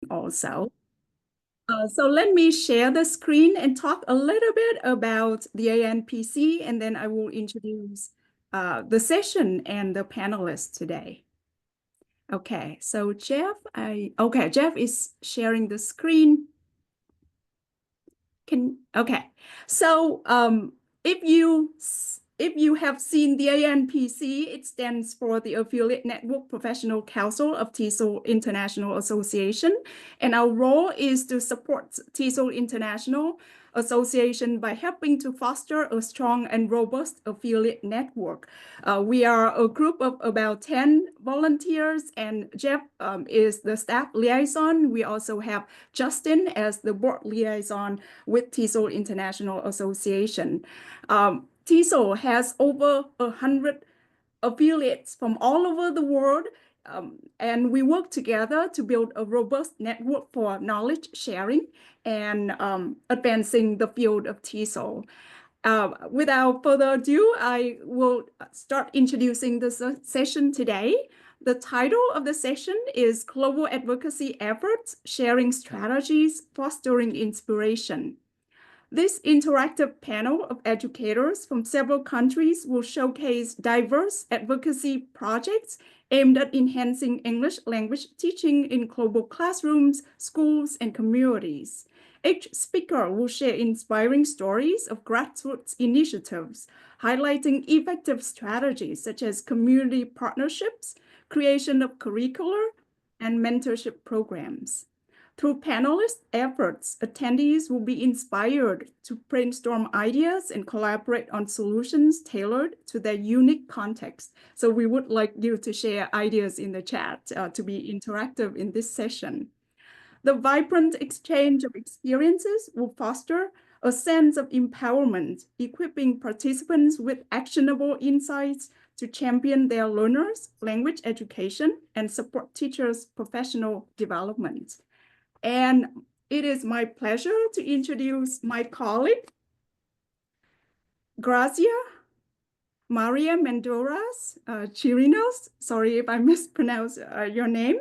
also. So let me share the screen and talk a little bit about the ANPC, and then I will introduce the session and the panelists today. Okay, so Jeff is sharing the screen. Okay. So if you have seen the ANPC, it stands for the Affiliate Network Professional Council of TESOL International Association, and our role is to support TESOL International Association by helping to foster a strong and robust affiliate network. We are a group of about 10 volunteers, and Jeff is the staff liaison. We also have Justin as the board liaison with TESOL International Association. TESOL has over 100 affiliates from all over the world, and we work together to build a robust network for knowledge sharing and advancing the field of TESOL. Without further ado, I will start introducing the session today. The title of the session is Global Advocacy Efforts, Sharing Strategies, Fostering Inspiration. This interactive panel of educators from several countries will showcase diverse advocacy projects aimed at enhancing English language teaching in global classrooms, schools, and communities. Each speaker will share inspiring stories of grassroots initiatives, highlighting effective strategies such as community partnerships, creation of curricular, and mentorship programs. Through panelist efforts, attendees will be inspired to brainstorm ideas and collaborate on solutions tailored to their unique context. So we would like you to share ideas in the chat to be interactive in this session. The vibrant exchange of experiences will foster a sense of empowerment, equipping participants with actionable insights to champion their learners' language education and support teachers' professional development. And it is my pleasure to introduce my colleague, Gracia Maria Mendoras Chirinos. Sorry if I mispronounced your name.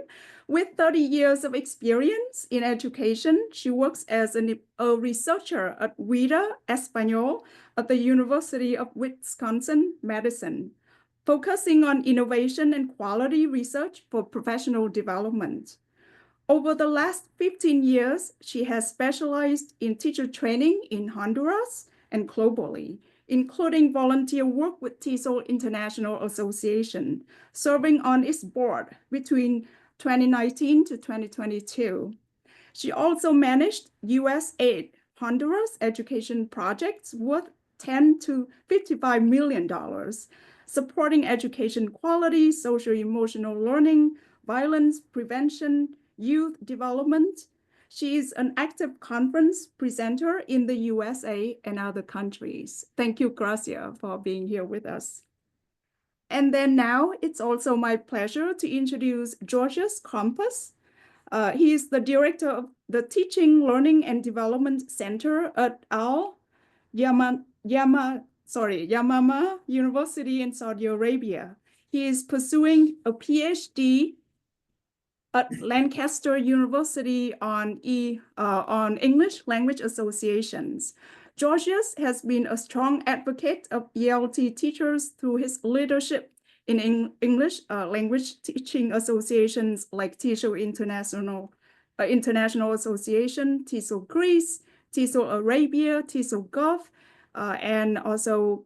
With 30 years of experience in education, she works as a researcher at WIDA Español at the University of Wisconsin-Madison, focusing on innovation and quality research for professional development. Over the last 15 years, she has specialized in teacher training in Honduras and globally, including volunteer work with TESOL International Association, serving on its board between 2019 to 2022. She also managed USAID Honduras education projects worth $10 to $55 million, supporting education quality, social-emotional learning, violence prevention, youth development. She is an active conference presenter in the USA and other countries. Thank you, Gracia, for being here with us. And then now it's also my pleasure to introduce Georgios Krampus. He is the director of the Teaching, Learning, and Development Center at Yamama University in Saudi Arabia. He is pursuing a PhD at Lancaster University on English language associations. Georgios has been a strong advocate of ELT teachers through his leadership in English language teaching associations like TESOL International Association, TESOL Greece, TESOL Arabia, TESOL Gulf, and also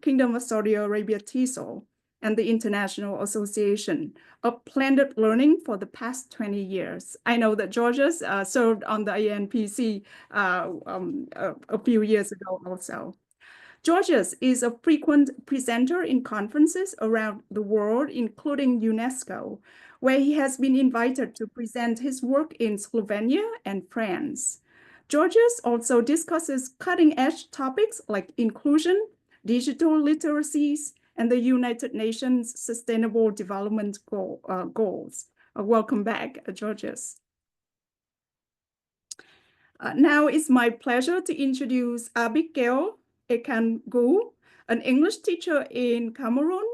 Kingdom of Saudi Arabia TESOL, and the International Association of Blended Learning for the past 20 years. I know that Georgios served on the ANPC a few years ago also. Georgios is a frequent presenter in conferences around the world, including UNESCO, where he has been invited to present his work in Slovenia and France. Georgios also discusses cutting-edge topics like inclusion, digital literacies, and the United Nations Sustainable Development Goals. Welcome back, Georgios. Now it's my pleasure to introduce Abigail Ekangu, an English teacher in Cameroon,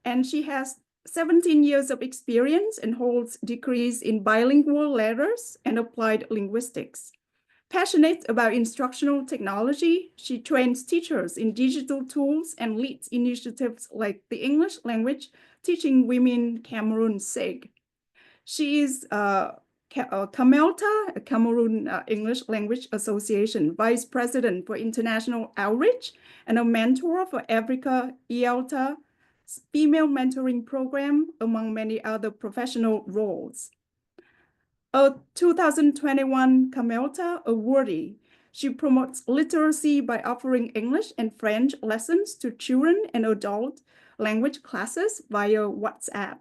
and she has 17 years of experience and holds degrees in bilingual letters and applied linguistics. Passionate about instructional technology, she trains teachers in digital tools and leads initiatives like the English Language Teaching Women Cameroon SIG. She is CAMELTA, Cameroon English Language Association, Vice President for International Outreach, and a mentor for Africa EALTA Female Mentoring Program, among many other professional roles. A 2021 CAMELTA awardee, she promotes literacy by offering English and French lessons to children and adult language classes via WhatsApp.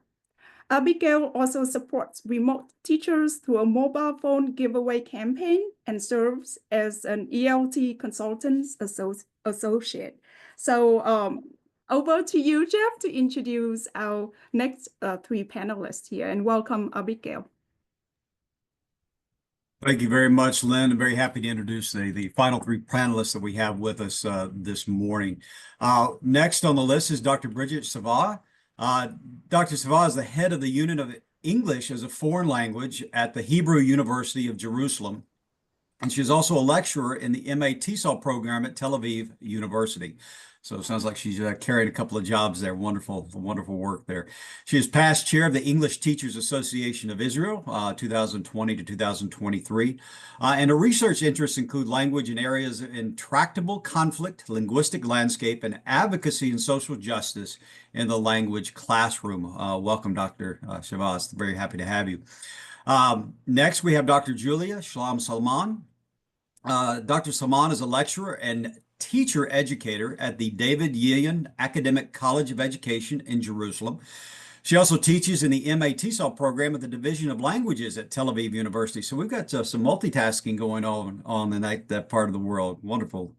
Abigail also supports remote teachers through a mobile phone giveaway campaign and serves as an ELT consultant associate. So over to you, Jeff, to introduce our next three panelists here, and welcome, Abigail. Thank you very much, Lynn. I'm very happy to introduce the final three panelists that we have with us this morning. Next on the list is Dr. Bridget Sava. Dr. Sava is the head of the unit of English as a foreign language at the Hebrew University of Jerusalem. And she's also a lecturer in the MA TESOL program at Tel Aviv University. So it sounds like she's carried a couple of jobs there. Wonderful, wonderful work there. She is past chair of the English Teachers Association of Israel, 2020 to 2023. And her research interests include language in areas of intractable conflict, linguistic landscape, and advocacy and social justice in the language classroom. Welcome, Dr. Shavaz. Very happy to have you. Next, we have Dr. Julia Shlam Salman. Dr. Salman is a lecturer and teacher educator at the David Yillian Academic College of Education in Jerusalem. She also teaches in the MA TESOL program at the Division of Languages at Tel Aviv University. So we've got some multitasking going on in that part of the world. Wonderful.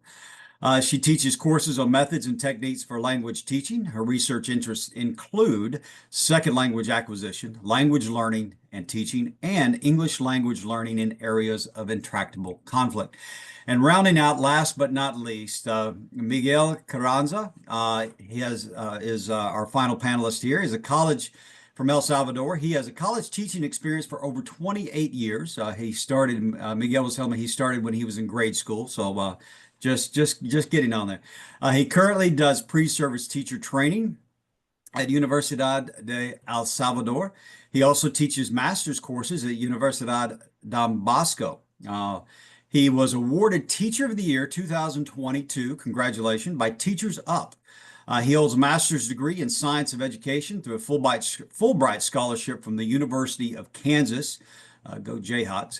She teaches courses on methods and techniques for language teaching. Her research interests include second language acquisition, language learning and teaching, and English language learning in areas of intractable conflict. And rounding out, last but not least, Miguel Carranza. He is our final panelist here. He's a college from El Salvador. He has a college teaching experience for over 28 years. Miguel was telling me he started when he was in grade school. So just getting on there. He currently does pre-service teacher training at Universidad de El Salvador. He also teaches master's courses at Universidad Don Bosco. He was awarded Teacher of the Year 2022, congratulations, by Teachers Up. He holds a master's degree in science of education through a Fulbright scholarship from the University of Kansas. Go Jayhawks.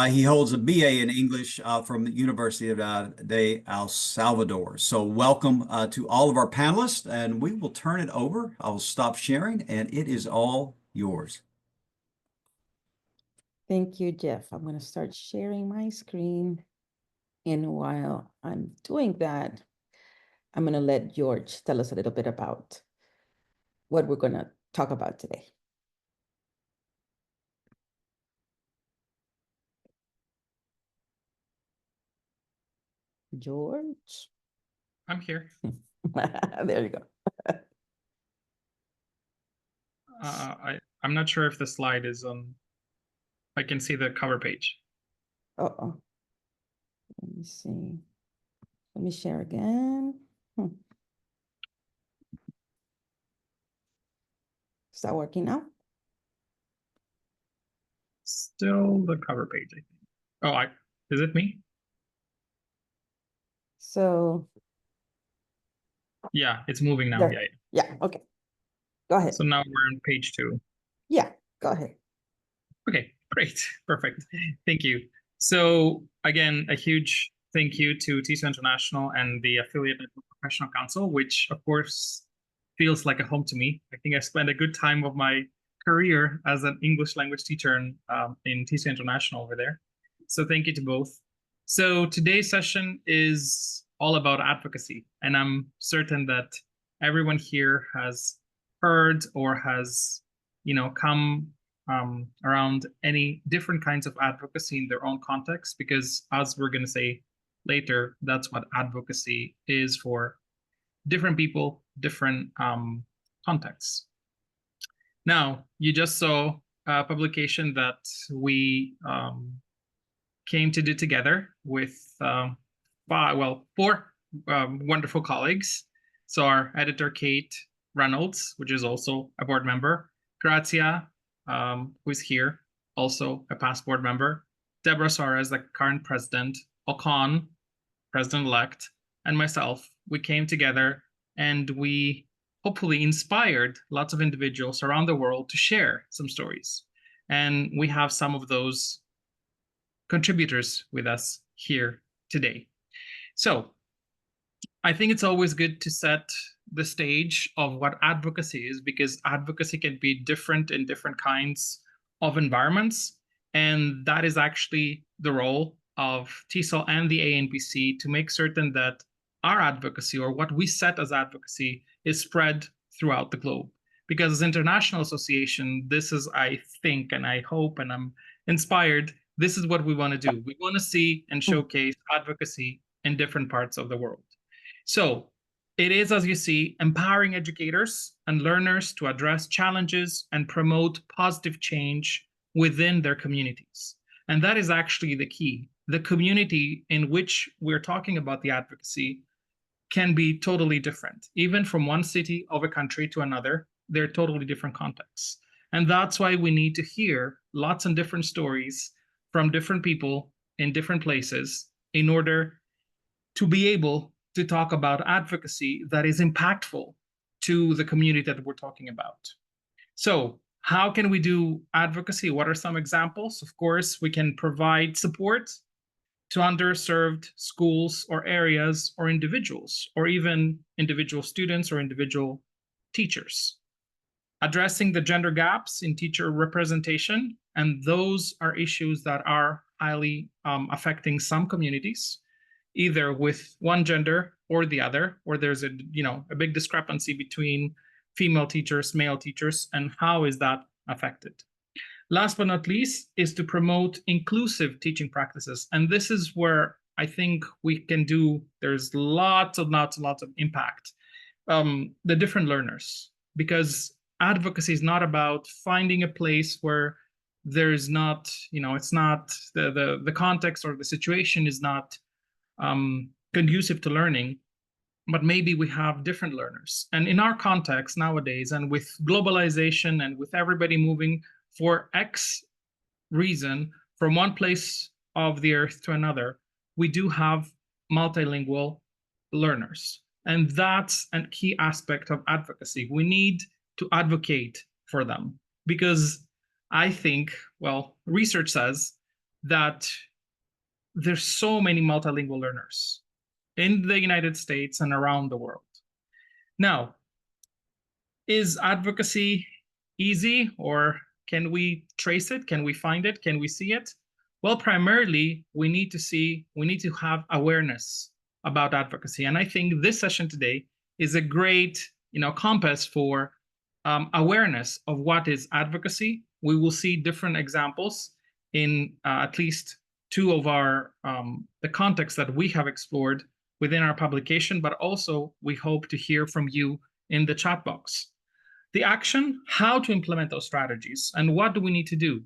He holds a BA in English from the University de El Salvador. So welcome to all of our panelists, and we will turn it over. I'll stop sharing, and it is all yours. Thank you, Jeff. I'm going to start sharing my screen. And while I'm doing that, I'm going to let George tell us a little bit about what we're going to talk about today. George? I'm here. There you go. I'm not sure if the slide is on. I can see the cover page. Uh-oh. Let me see. Let me share again. Is that working now? Still the cover page, I think. Oh, is it me? So. Yeah, it's moving now. There. Yeah, okay. Go ahead. So now we're on page 2. Yeah, go ahead. Okay, great. Perfect. Thank you. So again, a huge thank you to TESOL International and the Affiliate Network Professional Council, which of course feels like a home to me. I think I spent a good time of my career as an English language teacher in TESOL International over there. So thank you to both. So today's session is all about advocacy, and I'm certain that everyone here has heard or has, come around any different kinds of advocacy in their own context, because as we're going to say later, that's what advocacy is for different people, different contexts. Now, you just saw a publication that we came to do together with four wonderful colleagues. So our editor, Kate Reynolds, which is also a board member, Grazia, who's here, also a past board member, Deborah Suarez, the current president, Ocon, president-elect, and myself. We came together and we hopefully inspired lots of individuals around the world to share some stories. And we have some of those contributors with us here today. So I think it's always good to set the stage of what advocacy is, because advocacy can be different in different kinds of environments. And that is actually the role of TESOL and the ANPC to make certain that our advocacy, or what we set as advocacy, is spread throughout the globe. Because as an international association, this is, I think, and I hope, and I'm inspired, this is what we want to do. We want to see and showcase advocacy in different parts of the world. So it is, as you see, empowering educators and learners to address challenges and promote positive change within their communities. And that is actually the key. The community in which we're talking about the advocacy can be totally different. Even from one city of a country to another, they're totally different contexts. And that's why we need to hear lots of different stories from different people in different places in order to be able to talk about advocacy that is impactful to the community that we're talking about. So how can we do advocacy? What are some examples? Of course, we can provide support to underserved schools or areas or individuals, or even individual students or individual teachers. Addressing the gender gaps in teacher representation, and those are issues that are highly affecting some communities, either with one gender or the other, or there's a big discrepancy between female teachers, male teachers, and how is that affected? Last but not least is to promote inclusive teaching practices. And this is where I think we can do, there's lots of impact. The different learners, because advocacy is not about finding a place where there's not, it's not, the context or the situation is not conducive to learning, but maybe we have different learners. And in our context nowadays, and with globalization and with everybody moving for X reason from one place of the earth to another, we do have multilingual learners. And that's a key aspect of advocacy. We need to advocate for them, because I think, well, research says that there's so many multilingual learners in the United States and around the world. Now, is advocacy easy, or can we trace it? Can we find it? Can we see it? Well, primarily, we need to have awareness about advocacy. And I think this session today is a great, compass for awareness of what is advocacy. We will see different examples in at least two of our the contexts that we have explored within our publication, but also we hope to hear from you in the chat box. The action, how to implement those strategies, and what do we need to do,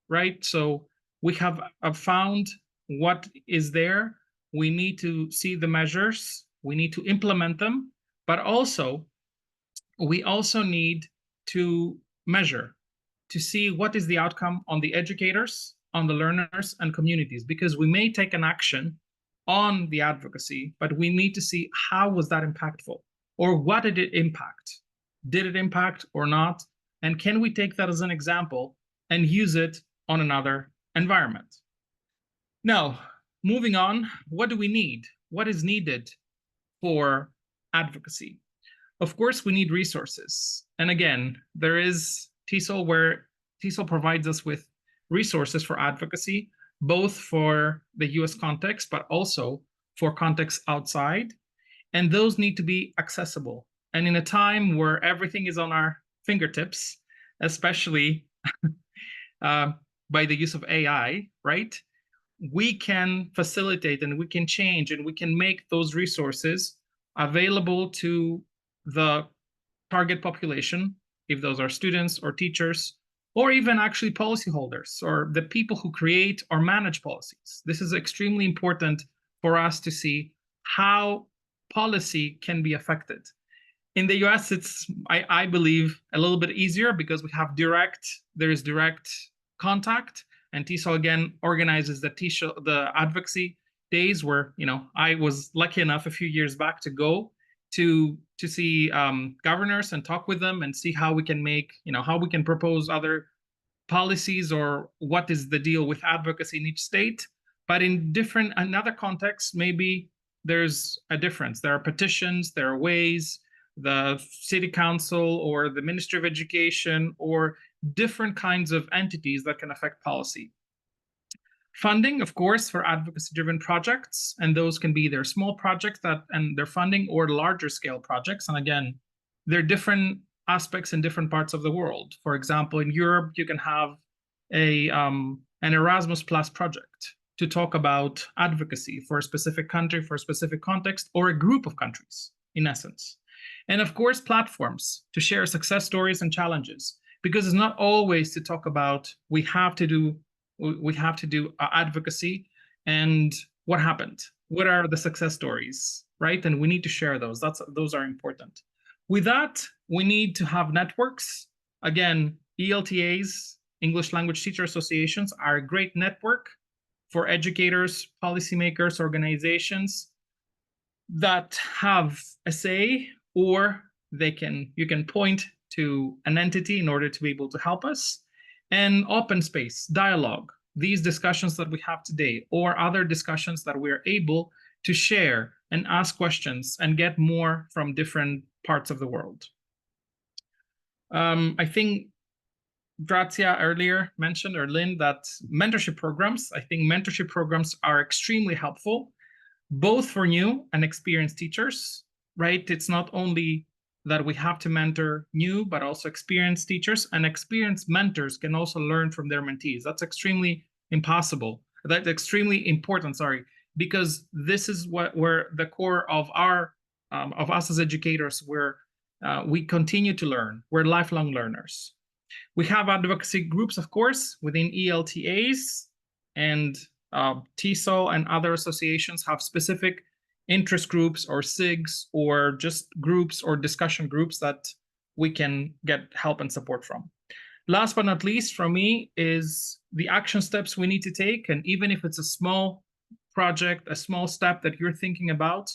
right? So we have found what is there. We need to see the measures. We need to implement them, but also we also need to measure to see what is the outcome on the educators, on the learners and communities, because we may take an action on the advocacy, but we need to see how was that impactful, or what did it impact? Did it impact or not? And can we take that as an example and use it on another environment? Now, moving on, what do we need? What is needed for advocacy? Of course, we need resources. And again, there is TESOL, where TESOL provides us with resources for advocacy, both for the US context, but also for contexts outside. And those need to be accessible. And in a time where everything is on our fingertips, especially by the use of AI, right? We can facilitate and we can change and we can make those resources available to the target population if those are students or teachers, or even actually policyholders or the people who create or manage policies. This is extremely important for us to see how policy can be affected. In the US, it's, I believe, a little bit easier because we have there is direct contact, and TESOL again organizes the advocacy days where, I was lucky enough a few years back to go to see governors and talk with them and see how we can make, how we can propose other policies or what is the deal with advocacy in each state. But in another context, maybe there's a difference. There are petitions, there are ways, the city council or the Ministry of Education or different kinds of entities that can affect policy. Funding, of course, for advocacy-driven projects, and those can be either small projects and their funding or larger scale projects. And again, there are different aspects in different parts of the world. For example, in Europe, you can have an Erasmus Plus project to talk about advocacy for a specific country, for a specific context, or a group of countries, in essence. And of course, platforms to share success stories and challenges, because it's not always to talk about we have to do advocacy and what happened, what are the success stories, right? And we need to share those. Those are important. With that, we need to have networks. Again, ELTAs, English Language Teacher Associations, are a great network for educators, policymakers, organizations that have a say, or you can point to an entity in order to be able to help us. And open space, dialogue, these discussions that we have today, or other discussions that we're able to share and ask questions and get more from different parts of the world. I think Grazia earlier mentioned, or Lynn, that mentorship programs, I think mentorship programs are extremely helpful, both for new and experienced teachers, right? It's not only that we have to mentor new, but also experienced teachers, and experienced mentors can also learn from their mentees. That's extremely important, sorry, because this is where the core of us as educators, where we continue to learn. We're lifelong learners. We have advocacy groups, of course, within ELTAs, and TESOL and other associations have specific interest groups or SIGs or just groups or discussion groups that we can get help and support from. Last but not least, for me, is the action steps we need to take. And even if it's a small project, a small step that you're thinking about,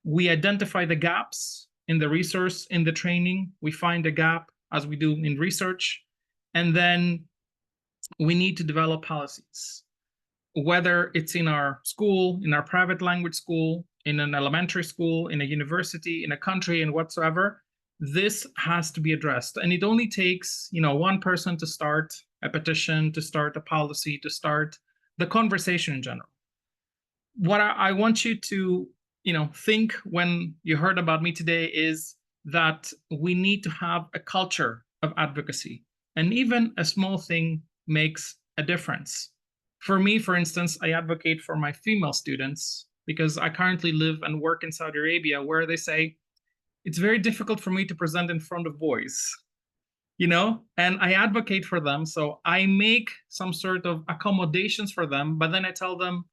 we identify the gaps in the resource, in the training. We find a gap, as we do in research, and then we need to develop policies, whether it's in our school, in our private language school, in an elementary school, in a university, in a country, and whatsoever. This has to be addressed. And it only takes, one person to start a petition, to start a policy, to start the conversation in general. What I want you to, think when you heard about me today is that we need to have a culture of advocacy. And even a small thing makes a difference. For me, for instance, I advocate for my female students because I currently live and work in Saudi Arabia, where they say, it's very difficult for me to present in front of boys, and I advocate for them. So I make some sort of accommodations for them, but then I tell them,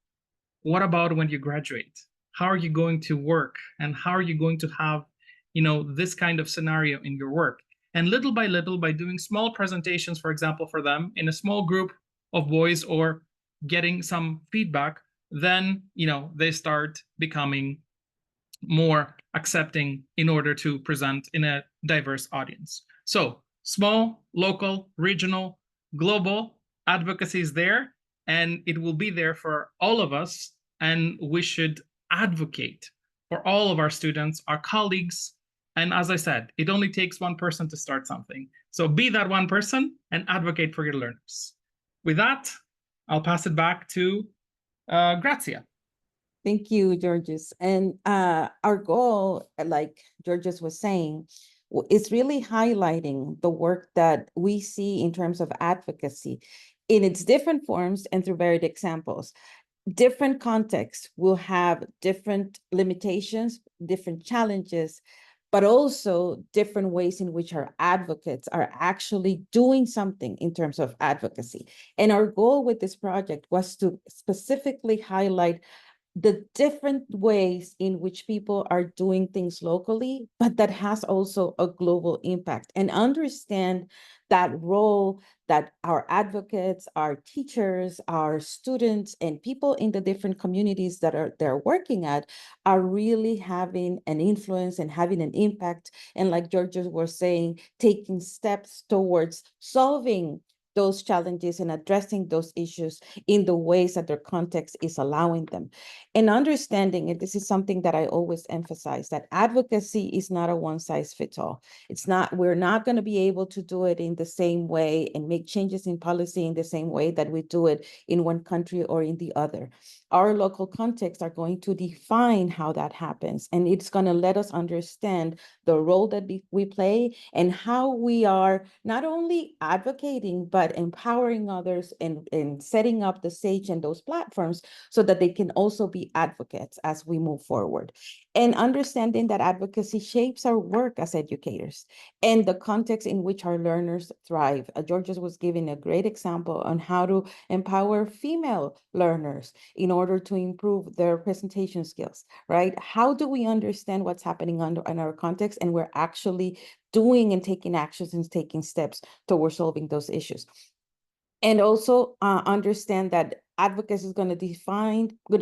what about when you graduate? How are you going to work? And how are you going to have, this kind of scenario in your work? And little by little, by doing small presentations, for example, for them in a small group of boys, or getting some feedback, then, they start becoming more accepting in order to present in a diverse audience. So small, local, regional, global advocacy is there, and it will be there for all of us. And we should advocate for all of our students, our colleagues. And as I said, it only takes one person to start something. So be that one person and advocate for your learners. With that, I'll pass it back to Grazia. Thank you, Georges. And our goal, like Georges was saying, is really highlighting the work that we see in terms of advocacy in its different forms and through varied examples. Different contexts will have different limitations, different challenges, but also different ways in which our advocates are actually doing something in terms of advocacy. And our goal with this project was to specifically highlight the different ways in which people are doing things locally, but that has also a global impact, and understand that role that our advocates, our teachers, our students, and people in the different communities that they're working at are really having an influence and having an impact. And like George was saying, taking steps towards solving those challenges and addressing those issues in the ways that their context is allowing them. And understanding, and this is something that I always emphasize, that advocacy is not a one size fits all. It's not, we're not going to be able to do it in the same way and make changes in policy in the same way that we do it in one country or in the other. Our local contexts are going to define how that happens, and it's going to let us understand the role that we play and how we are not only advocating, but empowering others and setting up the stage and those platforms so that they can also be advocates as we move forward. And understanding that advocacy shapes our work as educators and the context in which our learners thrive. Georges was giving a great example on how to empower female learners in order to improve their presentation skills, right? How do we understand what's happening in our context, and we're actually doing and taking actions and taking steps towards solving those issues? And also understand that advocacy is going to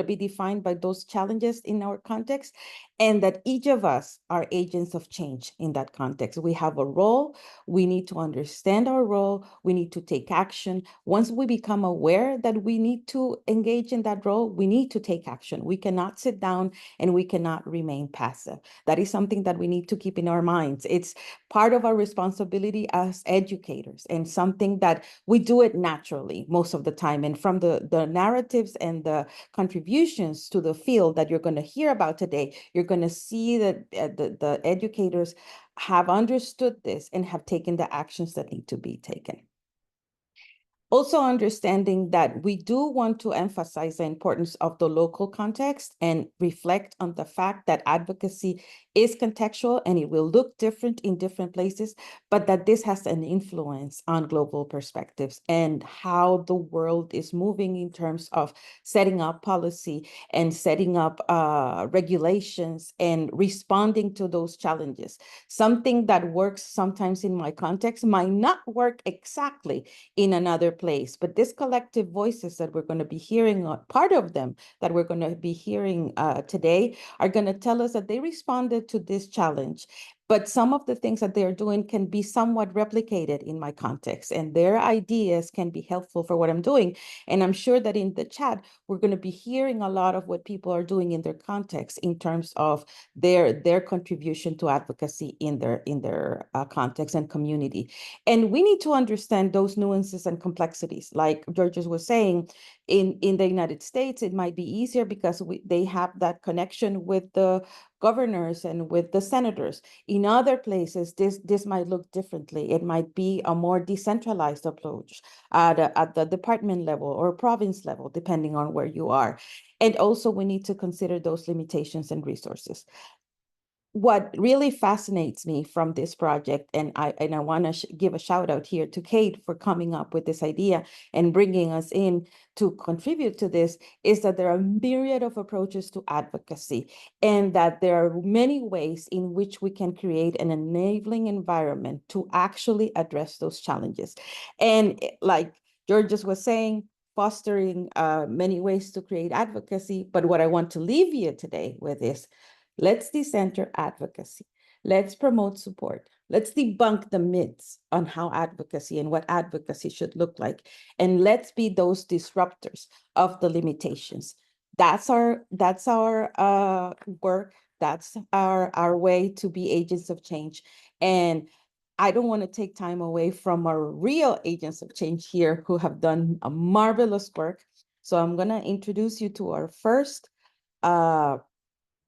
be defined by those challenges in our context, and that each of us are agents of change in that context. We have a role. We need to understand our role. We need to take action. Once we become aware that we need to engage in that role, we need to take action. We cannot sit down and we cannot remain passive. That is something that we need to keep in our minds. It's part of our responsibility as educators, and something that we do it naturally most of the time. And from the narratives and the contributions to the field that you're going to hear about today, you're going to see that the educators have understood this and have taken the actions that need to be taken. Also understanding that we do want to emphasize the importance of the local context and reflect on the fact that advocacy is contextual and it will look different in different places, but that this has an influence on global perspectives and how the world is moving in terms of setting up policy and setting up regulations and responding to those challenges. Something that works sometimes in my context might not work exactly in another place, but this collective voices that we're going to be hearing, part of them that we're going to be hearing today, are going to tell us that they responded to this challenge. But some of the things that they're doing can be somewhat replicated in my context, and their ideas can be helpful for what I'm doing. And I'm sure that in the chat, we're going to be hearing a lot of what people are doing in their context in terms of their contribution to advocacy in their context and community. And we need to understand those nuances and complexities. Like Georges was saying, in the United States, it might be easier because they have that connection with the governors and with the senators. In other places, this might look differently. It might be a more decentralized approach at the department level or province level, depending on where you are. And also, we need to consider those limitations and resources. What really fascinates me from this project, and I want to give a shout out here to Kate for coming up with this idea and bringing us in to contribute to this, is that there are a myriad of approaches to advocacy, and that there are many ways in which we can create an enabling environment to actually address those challenges. And like Georges was saying, fostering many ways to create advocacy. But what I want to leave you today with is, let's decenter advocacy. Let's promote support. Let's debunk the myths on how advocacy and what advocacy should look like. And let's be those disruptors of the limitations. That's our work. That's our way to be agents of change. And I don't want to take time away from our real agents of change here who have done a marvelous work. So I'm going to introduce you to our first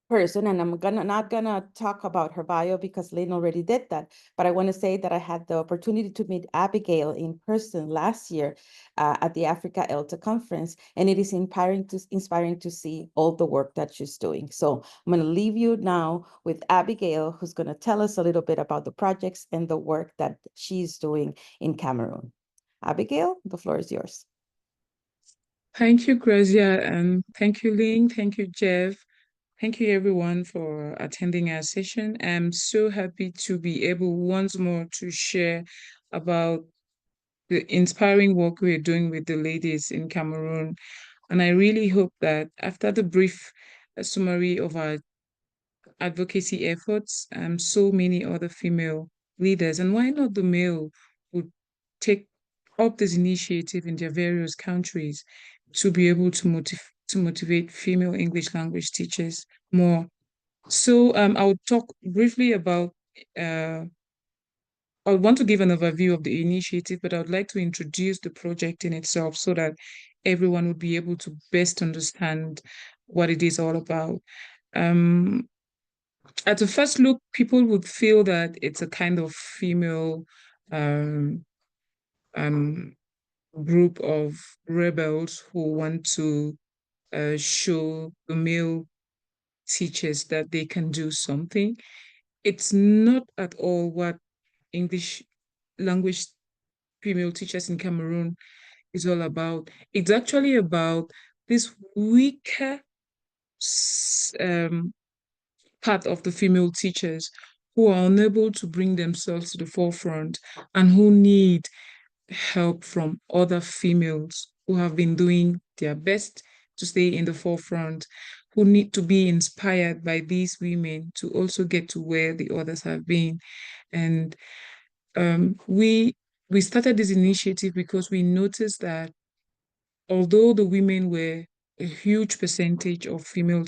person, and I'm not gonna talk about her bio because Lynn already did that, but I want to say that I had the opportunity to meet Abigail in person last year at the Africa ELTA conference, and it is inspiring to see all the work that she's doing. So I'm going to leave you now with Abigail, who's going to tell us a little bit about the projects and the work that she's doing in Cameroon. Abigail, the floor is yours. Thank you, Grazia, and thank you, Lynn. Thank you, Jeff. Thank you, everyone, for attending our session. I'm so happy to be able once more to share about the inspiring work we're doing with the ladies in Cameroon. And I really hope that after the brief summary of our advocacy efforts, so many other female leaders, and why not the male, would take up this initiative in their various countries to be able to motivate female English language teachers more. So I will talk briefly about, I want to give an overview of the initiative, but I would like to introduce the project in itself so that everyone would be able to best understand what it is all about. At a first look, people would feel that it's a kind of female um, group of rebels who want to show the male teachers that they can do something. It's not at all what English language female teachers in Cameroon is all about. It's actually about this weaker part of the female teachers who are unable to bring themselves to the forefront and who need help from other females who have been doing their best to stay in the forefront, who need to be inspired by these women to also get to where the others have been. And we started this initiative because we noticed that although the women were a huge percentage of female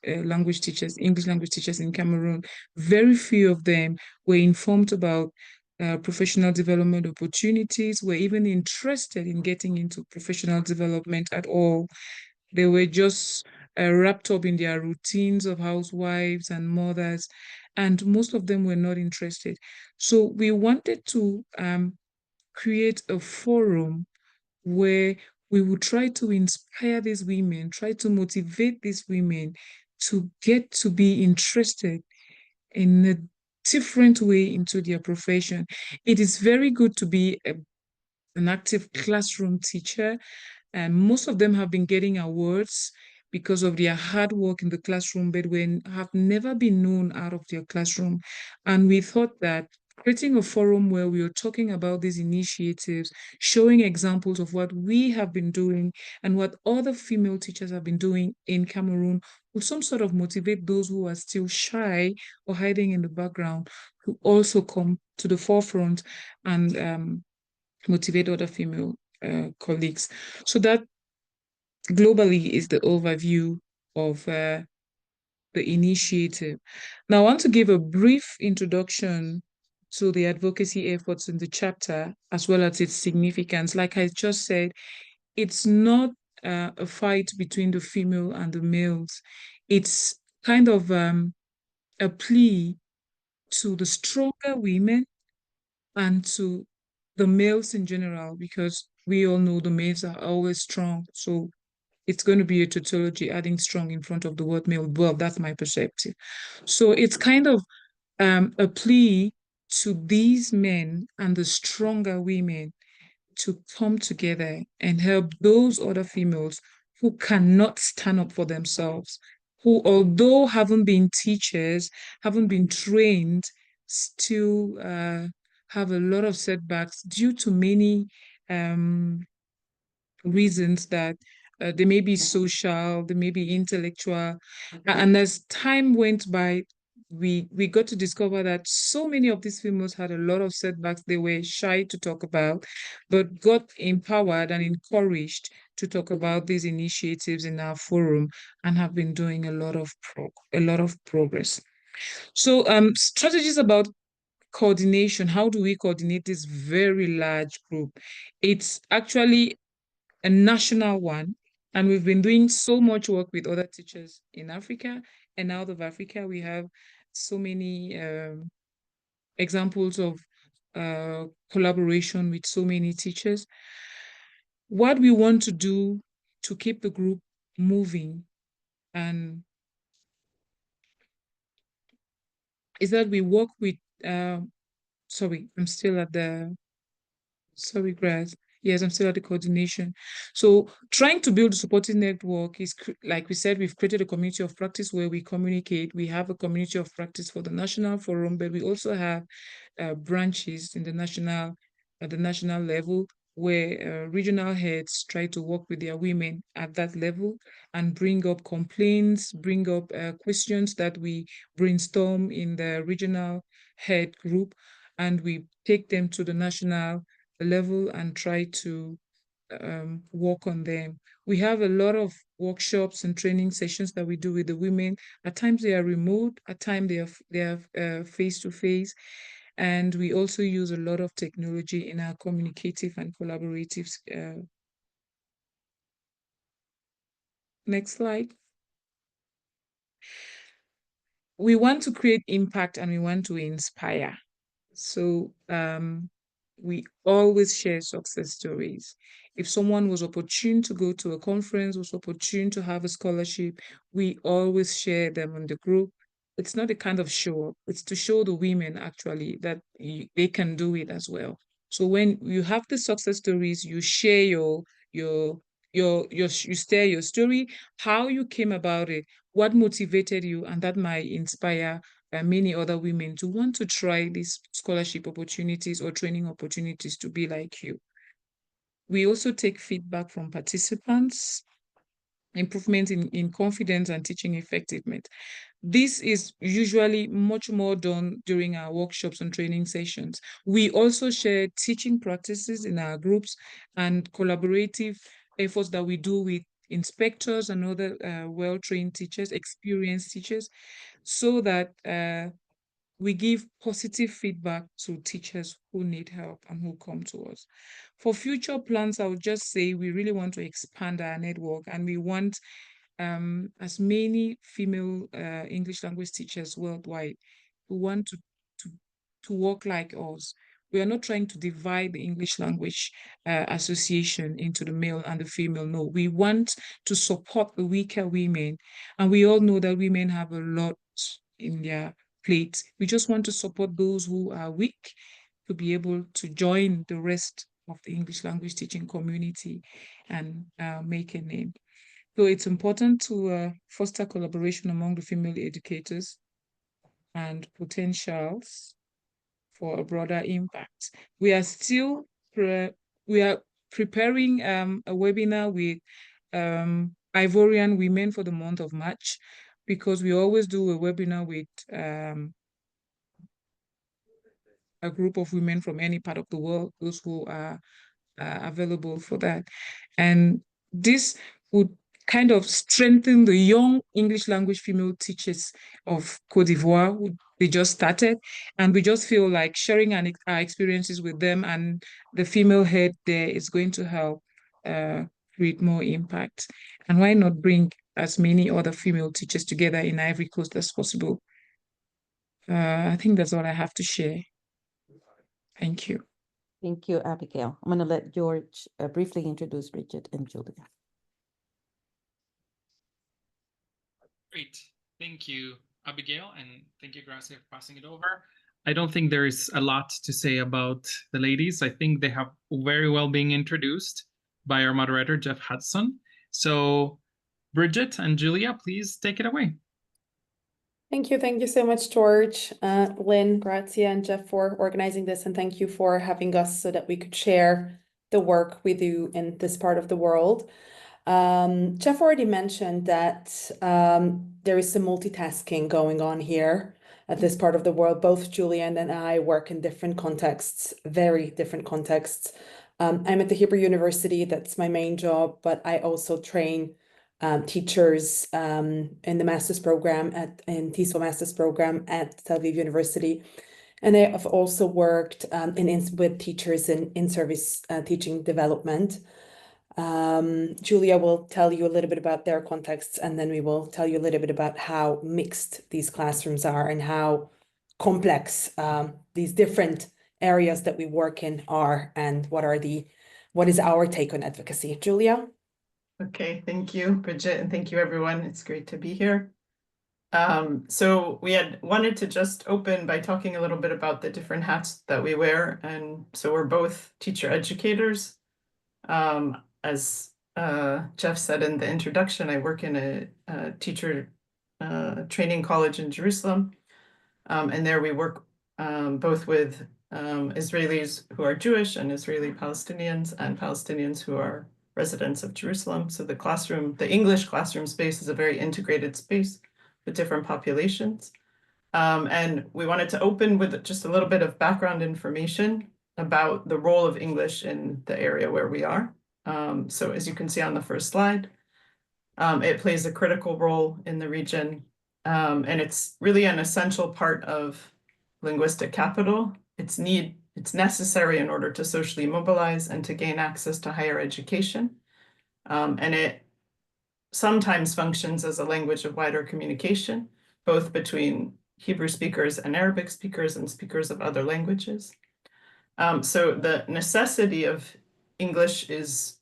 language teachers, English language teachers in Cameroon, very few of them were informed about professional development opportunities, were even interested in getting into professional development at all. They were just wrapped up in their routines of housewives and mothers, and most of them were not interested. So we wanted to create a forum where we would try to inspire these women, try to motivate these women to get to be interested in a different way into their profession. It is very good to be an active classroom teacher, and most of them have been getting awards because of their hard work in the classroom, but have never been known out of their classroom. And we thought that creating a forum where we are talking about these initiatives, showing examples of what we have been doing and what other female teachers have been doing in Cameroon would some sort of motivate those who are still shy or hiding in the background to also come to the forefront and motivate other female colleagues. So that globally is the overview of the initiative. Now, I want to give a brief introduction to the advocacy efforts in the chapter, as well as its significance. Like I just said, it's not a fight between the female and the males. It's kind of a plea to the stronger women and to the males in general, because we all know the males are always strong. So it's going to be a tautology adding strong in front of the word male. Well, that's my perspective. So it's kind of a plea to these men and the stronger women to come together and help those other females who cannot stand up for themselves, who, although haven't been teachers, haven't been trained, still have a lot of setbacks due to many reasons that they may be social, they may be intellectual. And as time went by, we got to discover that so many of these females had a lot of setbacks they were shy to talk about, but got empowered and encouraged to talk about these initiatives in our forum and have been doing a lot of progress. So strategies about coordination. How do we coordinate this very large group? It's actually a national one, and we've been doing so much work with other teachers in Africa and out of Africa. We have so many examples of collaboration with so many teachers. What we want to do to keep the group moving and is that we work with sorry, I'm still at the sorry, Grace. Yes, I'm still at the coordination. So trying to build a supporting network is, like we said, we've created a community of practice where we communicate. We have a community of practice for the national forum, but we also have branches in the national, at the national level where regional heads try to work with their women at that level and bring up complaints, bring up questions that we brainstorm in the regional head group, and we take them to the national level and try to work on them. We have a lot of workshops and training sessions that we do with the women. At times they are remote, at times they are face to face, and we also use a lot of technology in our communicative and collaborative. Next slide. We want to create impact and we want to inspire. So we always share success stories. If someone was opportune to go to a conference, was opportune to have a scholarship, we always share them in the group. It's not a kind of show up, it's to show the women actually that they can do it as well. So when you have the success stories, you share you share your story, how you came about it, what motivated you, and that might inspire many other women to want to try these scholarship opportunities or training opportunities to be like you. We also take feedback from participants, improvement in confidence and teaching effectiveness. This is usually much more done during our workshops and training sessions. We also share teaching practices in our groups and collaborative efforts that we do with inspectors and other well-trained teachers, experienced teachers, so that we give positive feedback to teachers who need help and who come to us. For future plans, I would just say we really want to expand our network and we want as many female English language teachers worldwide who want to work like us. We are not trying to divide the English language association into the male and the female. No, we want to support the weaker women. And we all know that women have a lot in their plate. We just want to support those who are weak to be able to join the rest of the English language teaching community and make a name. So it's important to foster collaboration among the female educators and potentials for a broader impact. We are still preparing a webinar with Ivorian women for the month of March, because we always do a webinar with a group of women from any part of the world, those who are available for that. And this would kind of strengthen the young English language female teachers of Cote d'Ivoire who they just started. And we just feel like sharing our experiences with them and the female head there is going to help create more impact. And why not bring as many other female teachers together in Ivory Coast as possible? I think that's all I have to share. Thank you. Thank you, Abigail. I'm going to let George briefly introduce Bridget and Julia. Great. Thank you, Abigail, and thank you, Gracia, for passing it over. I don't think there's a lot to say about the ladies. I think they have very well been introduced by our moderator, Jeff Hudson. So Bridget and Julia, please take it away. Thank you so much, George, Lynn, Grazia, and Jeff for organizing this, and thank you for having us so that we could share the work we do in this part of the world. Jeff already mentioned that there is some multitasking going on here at this part of the world. Both Julia and I work in different contexts, very different contexts. I'm at the Hebrew University, that's my main job, but I also train teachers in the master's program in TESOL master's program at Tel Aviv University. And I have also worked with teachers in in-service teaching development. Julia will tell you a little bit about their contexts, and then we will tell you a little bit about how mixed these classrooms are and how complex these different areas that we work in are, and what is our take on advocacy. Julia? Okay, thank you, Bridget, and thank you, everyone. It's great to be here. So we had wanted to just open by talking a little bit about the different hats that we wear. And so we're both teacher educators. As Jeff said in the introduction, I work in a teacher training college in Jerusalem. And there we work both with Israelis who are Jewish and Israeli Palestinians and Palestinians who are residents of Jerusalem. So the classroom, the English classroom space is a very integrated space with different populations. And we wanted to open with just a little bit of background information about the role of English in the area where we are. So as you can see on the first slide, it plays a critical role in the region. And it's really an essential part of linguistic capital. It's necessary in order to socially mobilize and to gain access to higher education. And it sometimes functions as a language of wider communication, both between Hebrew speakers and Arabic speakers and speakers of other languages. So the necessity of English is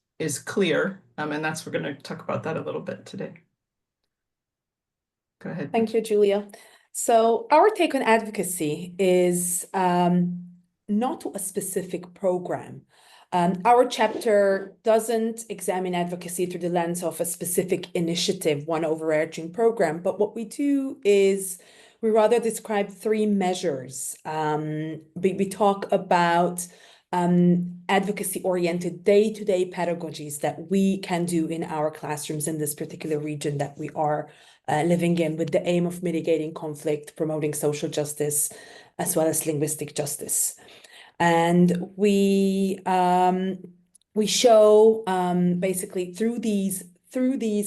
clear, and we're going to talk about that a little bit today. Go ahead. Thank you, Julia. So our take on advocacy is not a specific program. Our chapter doesn't examine advocacy through the lens of a specific initiative, one overarching program, but what we do is we rather describe 3 measures. We talk about advocacy-oriented day-to-day pedagogies that we can do in our classrooms in this particular region that we are living in, with the aim of mitigating conflict, promoting social justice, as well as linguistic justice. And we show basically through these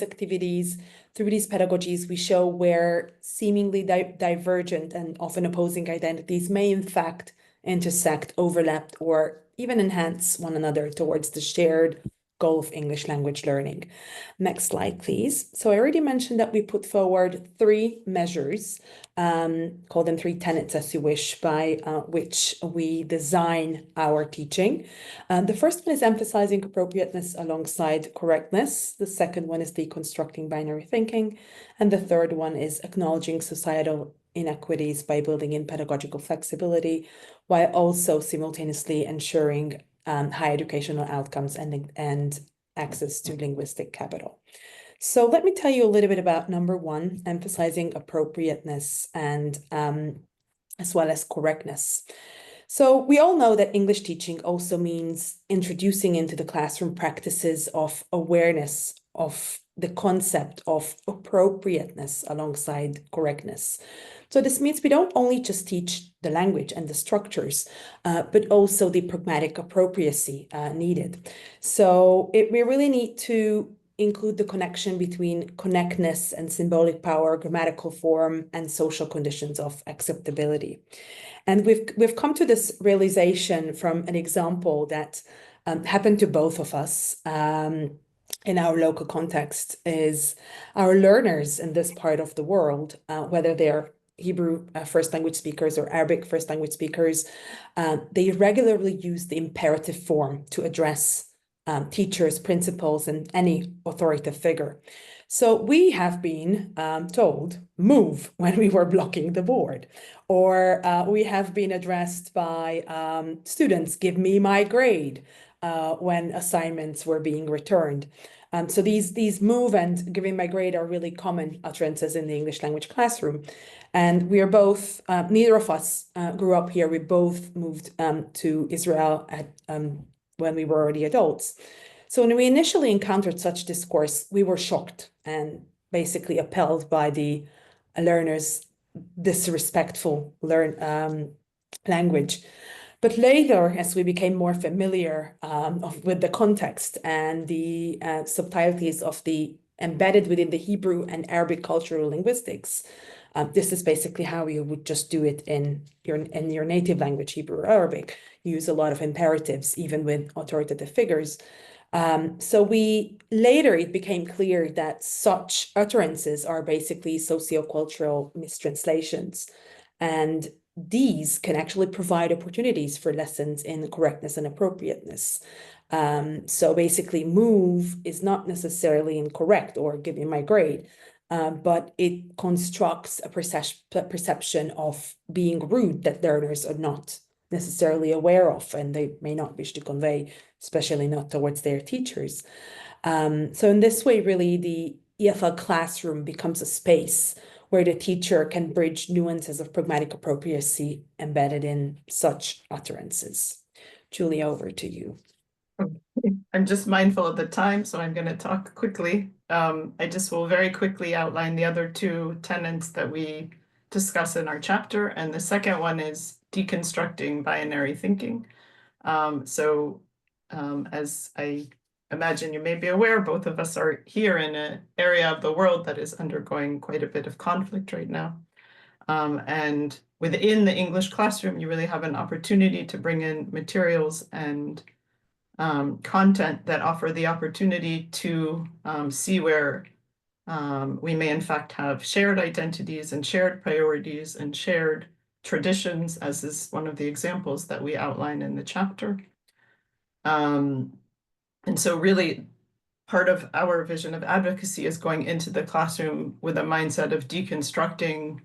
activities, through these pedagogies, we show where seemingly divergent and often opposing identities may in fact intersect, overlap, or even enhance one another towards the shared goal of English language learning. Next slide, please. So I already mentioned that we put forward 3 measures, call them 3 tenets as you wish, by which we design our teaching. The first one is emphasizing appropriateness alongside correctness. The second one is deconstructing binary thinking. And the third one is acknowledging societal inequities by building in pedagogical flexibility, while also simultaneously ensuring high educational outcomes and access to linguistic capital. So let me tell you a little bit about number 1, emphasizing appropriateness and as well as correctness. So we all know that English teaching also means introducing into the classroom practices of awareness of the concept of appropriateness alongside correctness. So this means we don't only just teach the language and the structures, but also the pragmatic appropriacy needed. So we really need to include the connection between connectness and symbolic power, grammatical form, and social conditions of acceptability. And we've come to this realization from an example that happened to both of us in our local context. Is our learners in this part of the world, whether they're Hebrew first language speakers or Arabic first language speakers, they regularly use the imperative form to address teachers, principals, and any authoritative figure. So we have been told, move, when we were blocking the board, or we have been addressed by students, give me my grade, when assignments were being returned. So these move and giving my grade are really common utterances in the English language classroom. And we are both, neither of us grew up here. We both moved to Israel when we were already adults. So when we initially encountered such discourse, we were shocked and basically appalled by the learners' disrespectful language. But later, as we became more familiar with the context and the subtleties of the embedded within the Hebrew and Arabic cultural linguistics, this is basically how you would just do it in your native language, Hebrew or Arabic. You use a lot of imperatives, even with authoritative figures. So it became clear that such utterances are basically sociocultural mistranslations, and these can actually provide opportunities for lessons in correctness and appropriateness. So basically, move is not necessarily incorrect or give me my grade, but it constructs a perception of being rude that learners are not necessarily aware of, and they may not wish to convey, especially not towards their teachers. So in this way, really, the EFL classroom becomes a space where the teacher can bridge nuances of pragmatic appropriacy embedded in such utterances. Julia, over to you. I'm just mindful of the time, so I'm going to talk quickly. I just will very quickly outline the other two tenets that we discuss in our chapter, and the second one is deconstructing binary thinking. As I imagine you may be aware, both of us are here in an area of the world that is undergoing quite a bit of conflict right now. And within the English classroom, you really have an opportunity to bring in materials and content that offer the opportunity to see where we may in fact have shared identities and shared priorities and shared traditions, as is one of the examples that we outline in the chapter. And so really part of our vision of advocacy is going into the classroom with a mindset of deconstructing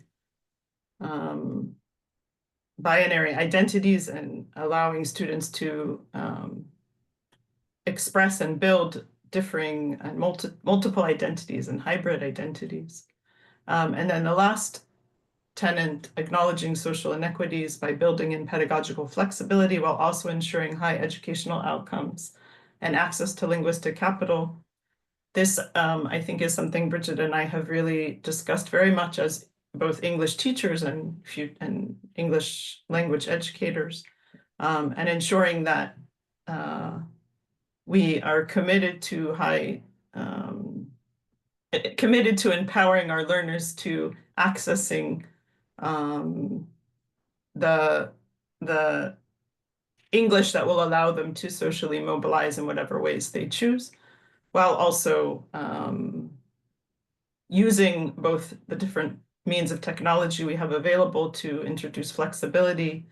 binary identities and allowing students to express and build differing and multiple identities and hybrid identities. And then the last tenet, acknowledging social inequities by building in pedagogical flexibility while also ensuring high educational outcomes and access to linguistic capital. This, I think, is something Bridget and I have really discussed very much as both English teachers and English language educators, and ensuring that we are committed to empowering our learners to accessing the English that will allow them to socially mobilize in whatever ways they choose, while also using both the different means of technology we have available to introduce flexibility,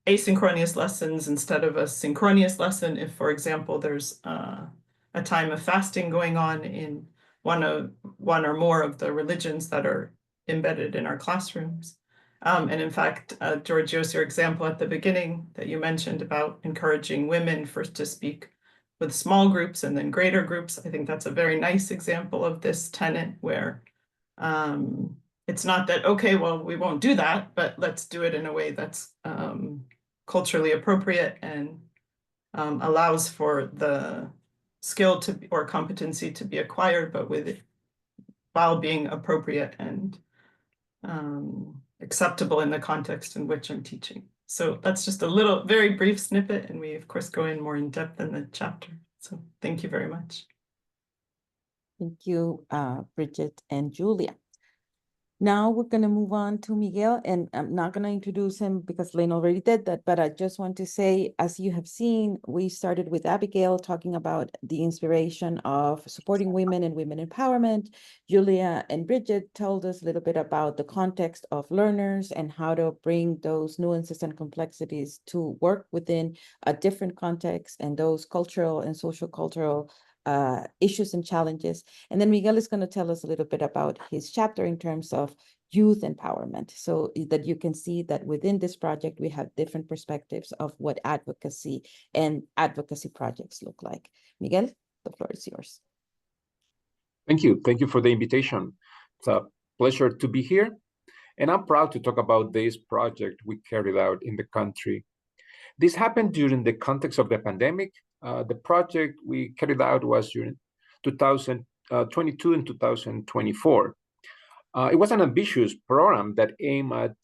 asynchronous lessons instead of a synchronous lesson. If, for example, there's a time of fasting going on in one or more of the religions that are embedded in our classrooms. And in fact, Georgios, your example at the beginning that you mentioned about encouraging women first to speak with small groups and then greater groups, I think that's a very nice example of this tenet where it's not that, okay, well, we won't do that, but let's do it in a way that's culturally appropriate and allows for the skill or competency to be acquired, but while being appropriate and acceptable in the context in which I'm teaching. So that's just a very brief snippet, and we of course go in more in depth in the chapter. So thank you very much. Thank you, Bridget and Julia. Now we're going to move on to Miguel, and I'm not going to introduce him because Lynn already did that, but I just want to say, as you have seen, we started with Abigail talking about the inspiration of supporting women and women empowerment. Julia and Bridget told us a little bit about the context of learners and how to bring those nuances and complexities to work within a different context and those cultural and social cultural issues and challenges. And then Miguel is going to tell us a little bit about his chapter in terms of youth empowerment, so that you can see that within this project, we have different perspectives of what advocacy and advocacy projects look like. Miguel, the floor is yours. Thank you. Thank you for the invitation. It's a pleasure to be here. And I'm proud to talk about this project we carried out in the country. This happened during the context of the pandemic. The project we carried out was during 2022 and 2024. It was an ambitious program that aimed at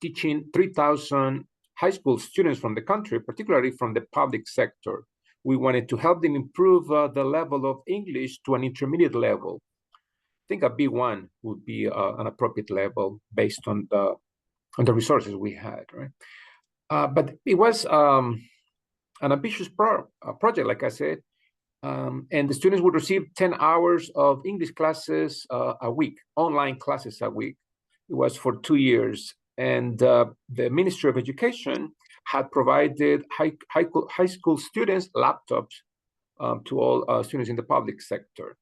teaching 3,000 high school students from the country, particularly from the public sector. We wanted to help them improve the level of English to an intermediate level. I think a B1 would be an appropriate level based on the resources we had, right? But it was an ambitious project, like I said, and the students would receive 10 hours of English classes a week, online classes a week. It was for 2 years. And the Ministry of Education had provided high school students laptops to all students in the public sector.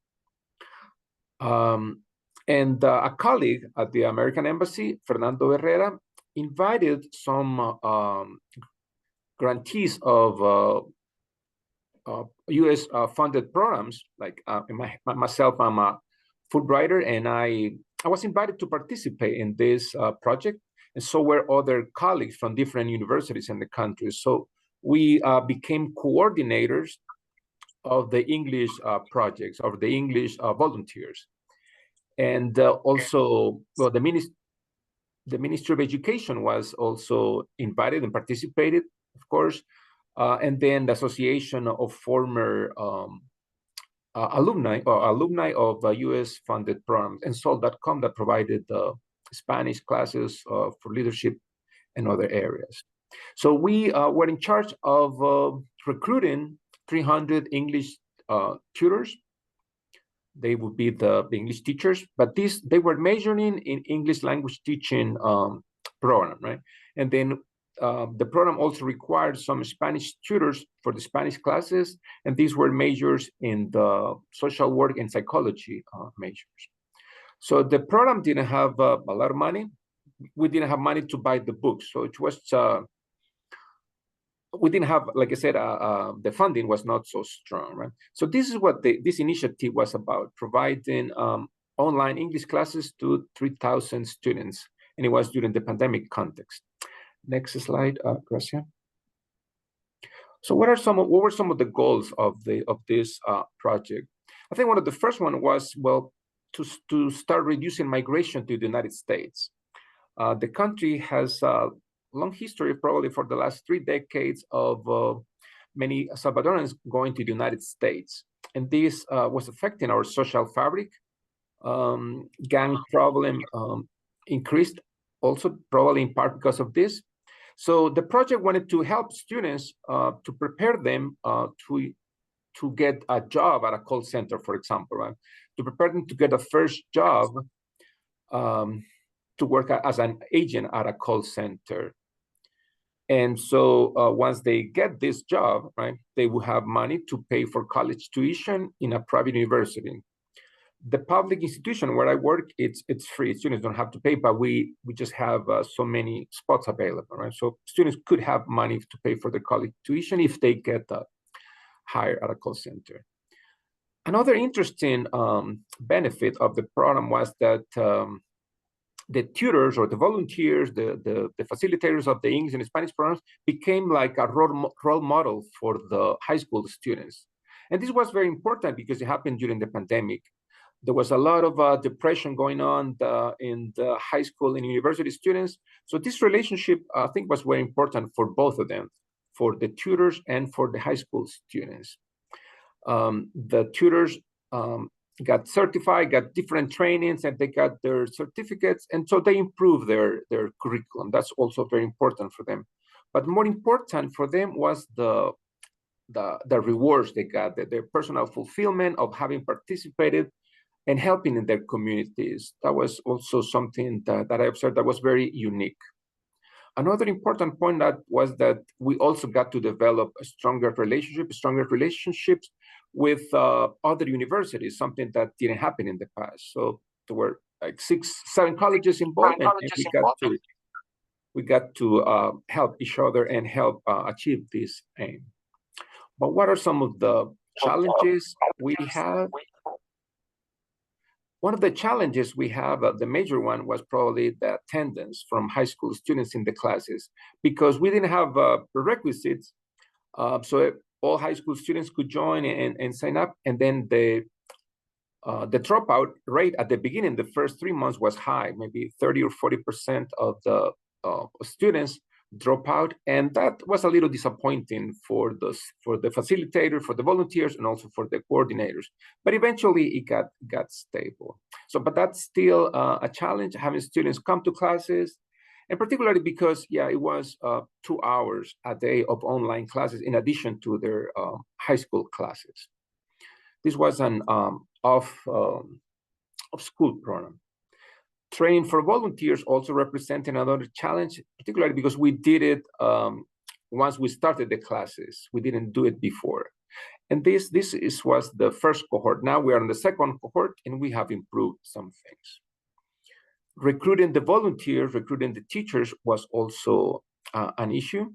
And a colleague at the American Embassy, Fernando Herrera, invited some grantees of U.S. funded programs, like myself, I'm a Fulbrighter, and I was invited to participate in this project, and so were other colleagues from different universities in the country. So we became coordinators of the English projects, of the English volunteers. And also, well, the Ministry of Education was also invited and participated, of course, and then the Association of Former alumni of U.S. funded programs, and Sol.com, that provided Spanish classes for leadership and other areas. So we were in charge of recruiting 300 English tutors. They would be the English teachers, but they were majoring in English language teaching program, right? And then the program also required some Spanish tutors for the Spanish classes, and these were majors in the social work and psychology majors. So the program didn't have a lot of money. We didn't have money to buy the books, so it was we didn't have, like I said, the funding was not so strong, right? So this is what this initiative was about: providing online English classes to 3,000 students, and it was during the pandemic context. Next slide, Gracia. So what were some of the goals of this project? I think one of the first one was, well, to start reducing migration to the United States. The country has a long history, probably for the last 3 decades, of many Salvadorans going to the United States, and this was affecting our social fabric. Gang problem increased, also probably in part because of this. So the project wanted to help students to prepare them to get a job at a call center, for example, right? To prepare them to get a first job, to work as an agent at a call center. And so once they get this job, right, they will have money to pay for college tuition in a private university. The public institution where I work, it's free. Students don't have to pay, but we just have so many spots available, right? So students could have money to pay for the college tuition if they get hired at a call center. Another interesting benefit of the program was that the tutors or the volunteers, the facilitators of the English and Spanish programs became like a role model for the high school students. And this was very important because it happened during the pandemic. There was a lot of depression going on in the high school and university students. So this relationship, I think, was very important for both of them, for the tutors and for the high school students. The tutors got certified, got different trainings, and they got their certificates, and so they improved their curriculum. That's also very important for them. But more important for them was the rewards they got, their personal fulfillment of having participated and helping in their communities. That was also something that I observed that was very unique. Another important point was that we also got to develop stronger relationships with other universities, something that didn't happen in the past. So there were like 6-7 colleges involved, and we got to help each other and help achieve this aim. But what are some of the challenges we have? One of the challenges we have, the major one, was probably the attendance from high school students in the classes, because we didn't have prerequisites. So all high school students could join and sign up, and then the dropout rate at the beginning, the first 3 months, was high. Maybe 30 or 40% of the students drop out, and that was a little disappointing for the facilitator, for the volunteers, and also for the coordinators. But eventually it got stable. So, but that's still a challenge, having students come to classes And particularly because, yeah, it was 2 hours a day of online classes in addition to their high school classes. This was an off-school program. Training for volunteers also represented another challenge, particularly because we did it once we started the classes. We didn't do it before. And this was the first cohort. Now we are in the second cohort, and we have improved some things. Recruiting the volunteers, recruiting the teachers was also an issue.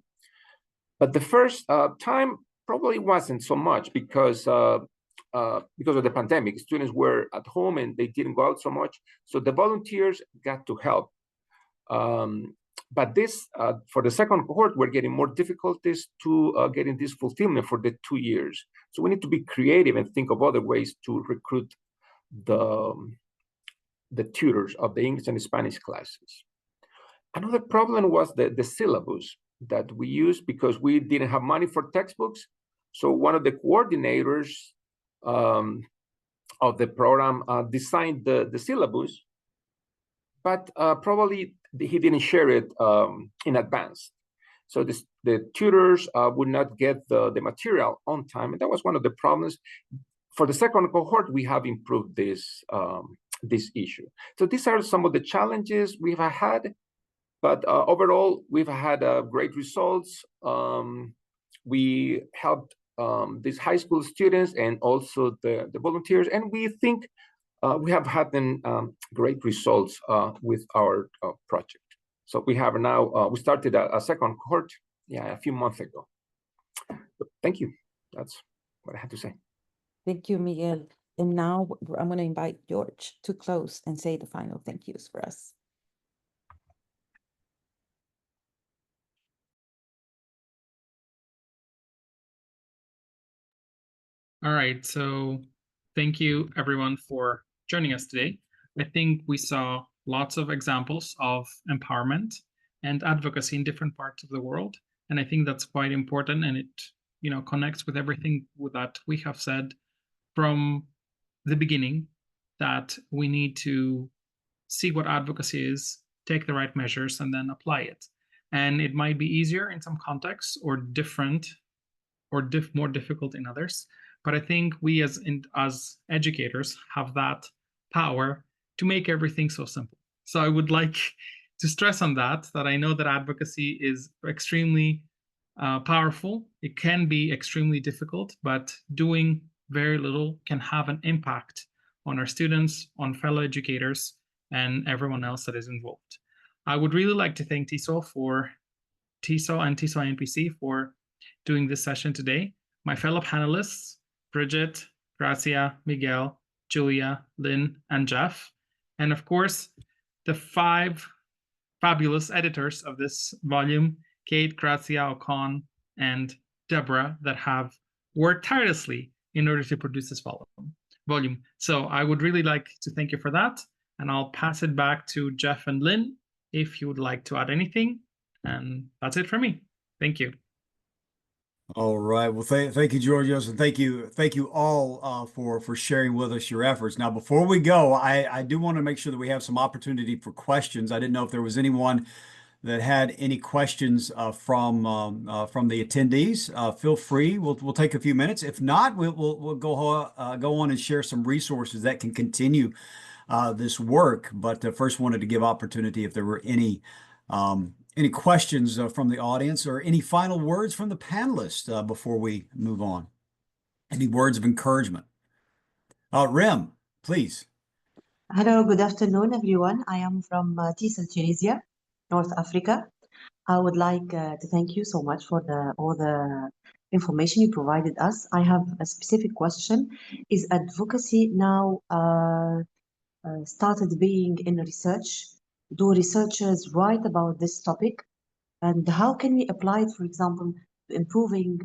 But the first time probably wasn't so much because of the pandemic. Students were at home and they didn't go out so much. So the volunteers got to help. But this, for the second cohort, we're getting more difficulties to getting this fulfillment for the 2 years. So we need to be creative and think of other ways to recruit the tutors of the English and Spanish classes. Another problem was the syllabus that we used because we didn't have money for textbooks. So one of the coordinators of the program designed the syllabus, but probably he didn't share it in advance. So the tutors would not get the material on time. And that was one of the problems. For the second cohort, we have improved this issue. So these are some of the challenges we've had, but overall, we've had great results. We helped these high school students and also the volunteers, and we think we have had great results with our project. So we have now, we started a second cohort, a few months ago. So thank you. That's what I had to say. Thank you, Miguel. And now I'm going to invite George to close and say the final thank yous for us. All right, so thank you everyone for joining us today. I think we saw lots of examples of empowerment and advocacy in different parts of the world. And I think that's quite important, and it connects with everything that we have said from the beginning, that we need to see what advocacy is, take the right measures, and then apply it. And it might be easier in some contexts or different or more difficult in others. But I think we as educators have that power to make everything so simple. So I would like to stress on that I know that advocacy is extremely powerful. It can be extremely difficult, but doing very little can have an impact on our students, on fellow educators, and everyone else that is involved. I would really like to thank TESOL and TESOL NPC for doing this session today. My fellow panelists, Bridget, Gracia, Miguel, Julia, Lynn, and Jeff. And of course, the 5 fabulous editors of this volume, Kate, Gracia, Ocon, and Deborah, that have worked tirelessly in order to produce this volume. So I would really like to thank you for that. And I'll pass it back to Jeff and Lynn if you would like to add anything. And that's it for me. Thank you. All right. Well, thank you, Georgios, and thank you all for sharing with us your efforts. Now, before we go, I do want to make sure that we have some opportunity for questions. I didn't know if there was anyone that had any questions from the attendees. Feel free. We'll take a few minutes. If not, we'll go on and share some resources that can continue this work. But first, wanted to give opportunity if there were any questions from the audience or any final words from the panelists before we move on. Any words of encouragement? Rem, please. Hello, good afternoon, everyone. I am from TESOL, Tunisia, North Africa. I would like to thank you so much for all the information you provided us. I have a specific question. Is advocacy now started being in research? Do researchers write about this topic? And how can we apply it, for example, to improving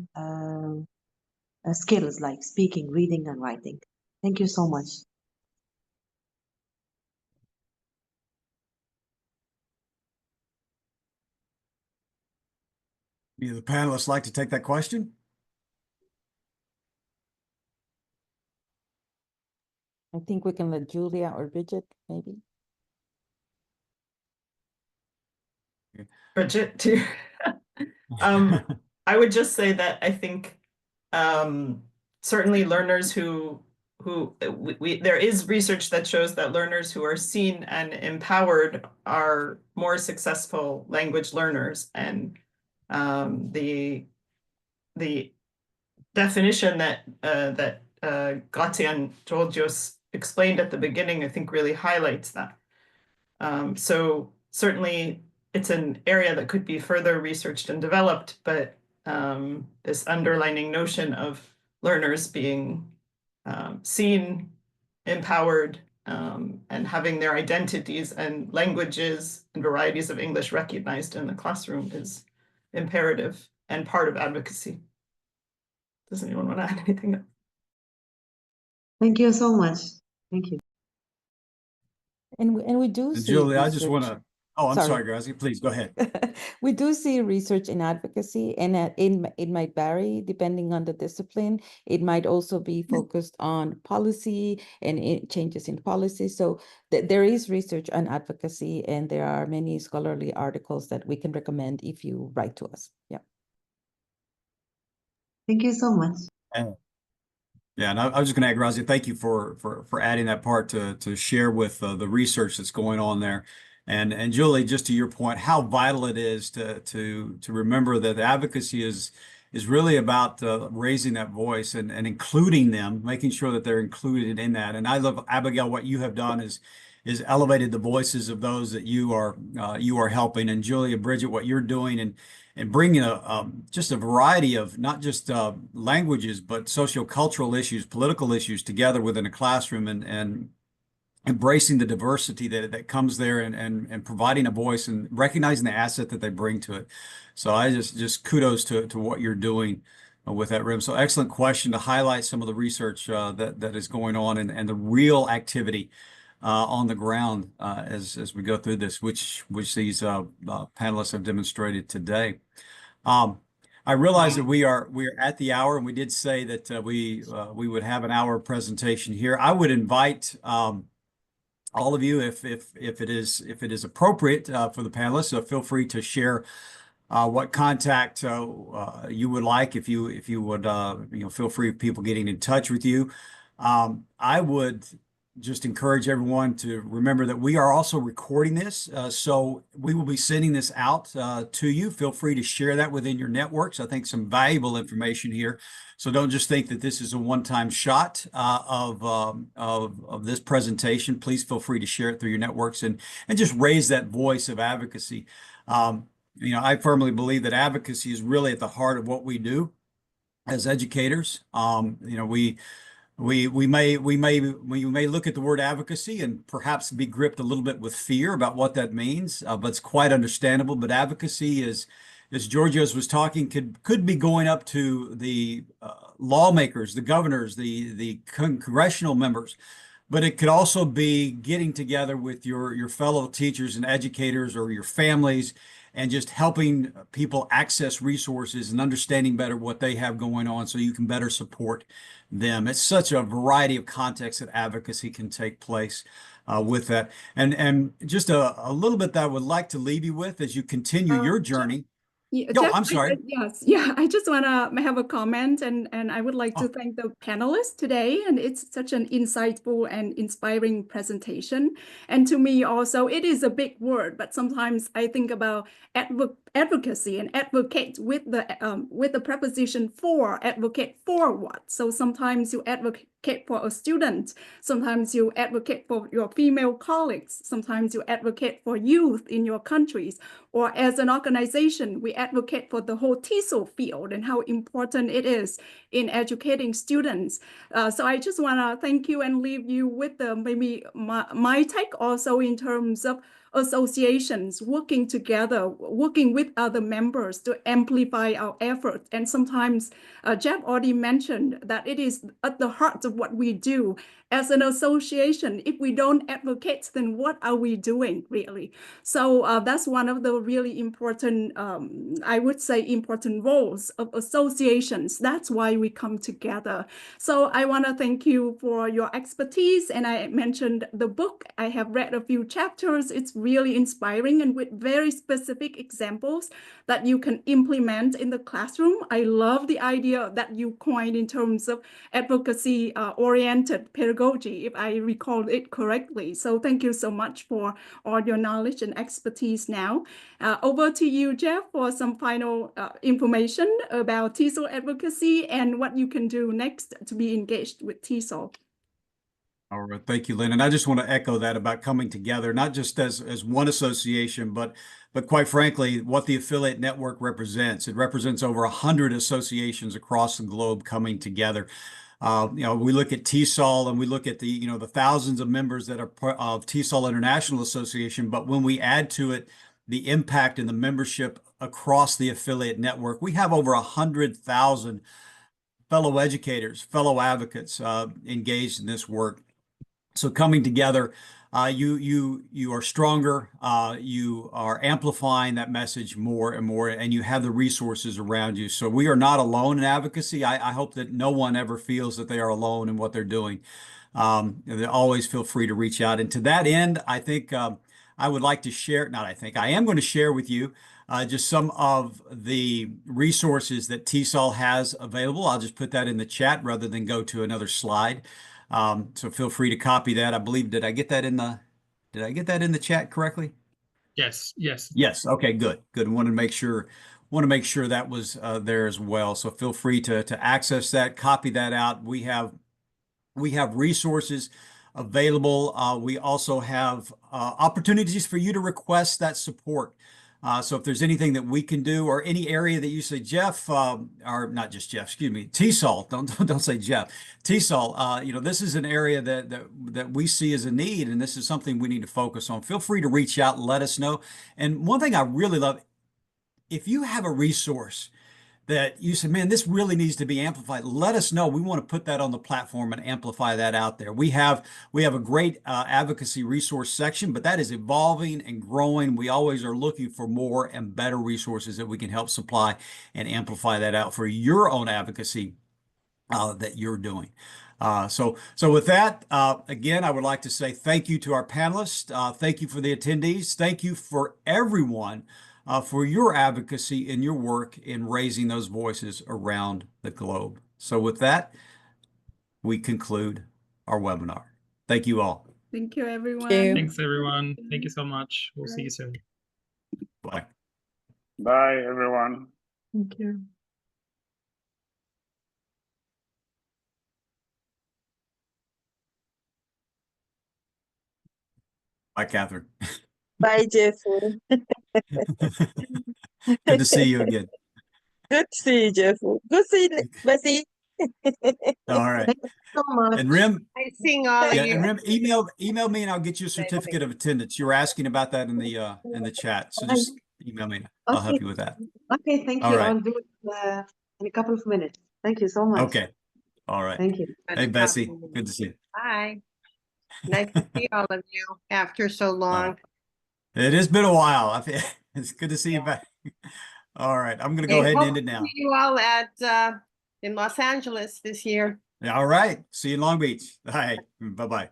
skills like speaking, reading, and writing? Thank you so much. Do the panelists like to take that question? I think we can let Julia or Bridget, maybe. Bridget, to I would just say that I think certainly learners who there is research that shows that learners who are seen and empowered are more successful language learners, and the definition that Gratian Georgios explained at the beginning, I think, really highlights that. So certainly it's an area that could be further researched and developed, but this underlining notion of learners being seen, empowered, and having their identities and languages and varieties of English recognized in the classroom is imperative and part of advocacy. Does anyone want to add anything else? Thank you so much. Thank you. And we do And see Julie, I just want research. to, oh, I'm Sorry. sorry, Grazie, please go ahead. We do see research in advocacy, and it might vary depending on the discipline. It might also be focused on policy and changes in policy. So there is research on advocacy, and there are many scholarly articles that we can recommend if you write to us. Yeah. Thank you so much. Yeah, and I was just going to add, Grazie, thank you for adding that part to share with the research that's going on there. And Julie, just to your point, how vital it is to remember that advocacy is really about raising that voice and including them, making sure that they're included in that. And I love, Abigail, what you have done is elevated the voices of those that you are helping. And Julia, Bridget, what you're doing and bringing just a variety of not just languages, but sociocultural issues, political issues together within a classroom and embracing the diversity that comes there and providing a voice and recognizing the asset that they bring to it. So I just kudos to what you're doing with that, RIM. So excellent question to highlight some of the research that is going on and the real activity on the ground as we go through this, which these panelists have demonstrated today. I realize that we are at the hour, and we did say that we would have an hour presentation here. I would invite all of you, if it is appropriate for the panelists, so feel free to share what contact you would like. If you would feel free people getting in touch with you. I would just encourage everyone to remember that we are also recording this, so we will be sending this out to you. Feel free to share that within your networks. I think some valuable information here. So don't just think that this is a one-time shot of this presentation. Please feel free to share it through your networks and just raise that voice of advocacy. I firmly believe that advocacy is really at the heart of what we do as educators. We may look at the word advocacy and perhaps be gripped a little bit with fear about what that means, but it's quite understandable. But advocacy is, as Georgios was talking, could be going up to the lawmakers, the governors, the congressional members, but it could also be getting together with your fellow teachers and educators or your families and just helping people access resources and understanding better what they have going on so you can better support them. It's such a variety of contexts that advocacy can take place with that. And just a little bit that I would like to leave you with as you continue your journey. Yeah, Yo, Jeff, I'm sorry. Yes, yeah, I just want to have a comment, and I would like to thank the panelists today, and it's such an insightful and inspiring presentation. And to me also, it is a big word, but sometimes I think about advocacy and advocate with the preposition for. Advocate for what? So sometimes you advocate for a student, sometimes you advocate for your female colleagues, sometimes you advocate for youth in your countries, or as an organization, we advocate for the whole TESOL field and how important it is in educating students. So I just want to thank you and leave you with maybe my take also in terms of associations working together, working with other members to amplify our efforts. And sometimes Jeff already mentioned that it is at the heart of what we do as an association. If we don't advocate, then what are we doing really? So that's one of the really important, I would say, important roles of associations. That's why we come together. So I want to thank you for your expertise. And I mentioned the book. I have read a few chapters. It's really inspiring and with very specific examples that you can implement in the classroom. I love the idea that you coined in terms of advocacy oriented pedagogy, if I recall it correctly. So thank you so much for all your knowledge and expertise now. Over to you, Jeff, for some final information about TESOL advocacy and what you can do next to be engaged with TESOL. All right, thank you, Lynn. And I just want to echo that about coming together, not just as one association, but quite frankly, what the affiliate network represents. It represents over 100 associations across the globe coming together. We look at TESOL and we look at the thousands of members that are part of TESOL International Association, but when we add to it the impact and the membership across the affiliate network, we have over 100,000 fellow educators, fellow advocates engaged in this work. So coming together, you are stronger, you are amplifying that message more and more, and you have the resources around you. So we are not alone in advocacy. I hope that no one ever feels that they are alone in what they're doing. They always feel free to reach out. And to that end, I think I would like to share, I am going to share with you just some of the resources that TESOL has available. I'll just put that in the chat rather than go to another slide. So feel free to copy that. I believe, did I get that in the chat correctly? Yes, yes. Yes. Okay, good. Good. Want to make sure that was there as well. So feel free to access that, copy that out. We have resources available. We also have opportunities for you to request that support. So if there's anything that we can do or any area that you say, Jeff, or not just Jeff, excuse me, TESOL, don't say Jeff, TESOL, this is an area that we see as a need, and this is something we need to focus on. Feel free to reach out and let us know. And one thing I really love, if you have a resource that you said, man, this really needs to be amplified, let us know. We want to put that on the platform and amplify that out there. We have a great advocacy resource section, but that is evolving and growing. We always are looking for more and better resources that we can help supply and amplify that out for your own advocacy that you're doing. So with that, again, I would like to say thank you to our panelists. Thank you for the attendees. Thank you for everyone for your advocacy and your work in raising those voices around the globe. So with that, we conclude our webinar. Thank you all. Thank you, everyone. Thanks, everyone. Thank you so much. We'll see you soon. Bye. Bye, everyone. Thank you. Bye, Catherine. Bye, Jeff. Good to see you again. Good to see you, Jeff. Good to see you, Bessie. All right. Thank you so much. And Rim, Nice seeing all of yeah, you. and Rim, email me and I'll get you a certificate of attendance. You were asking about that in the chat, so just email me. I'll help you with that. Okay, thank All you. right. I'll do it in a couple of minutes. Thank you so much. Okay. All right. Thank you. Hey, Bessie. Good to see you. Bye. Nice to see all of you after so long. It has been a while. It's good to see you back. All right. I'm going to go ahead and end it now. See you all at in Los Angeles this year. All right. See you in Long Beach. All right. Bye-bye.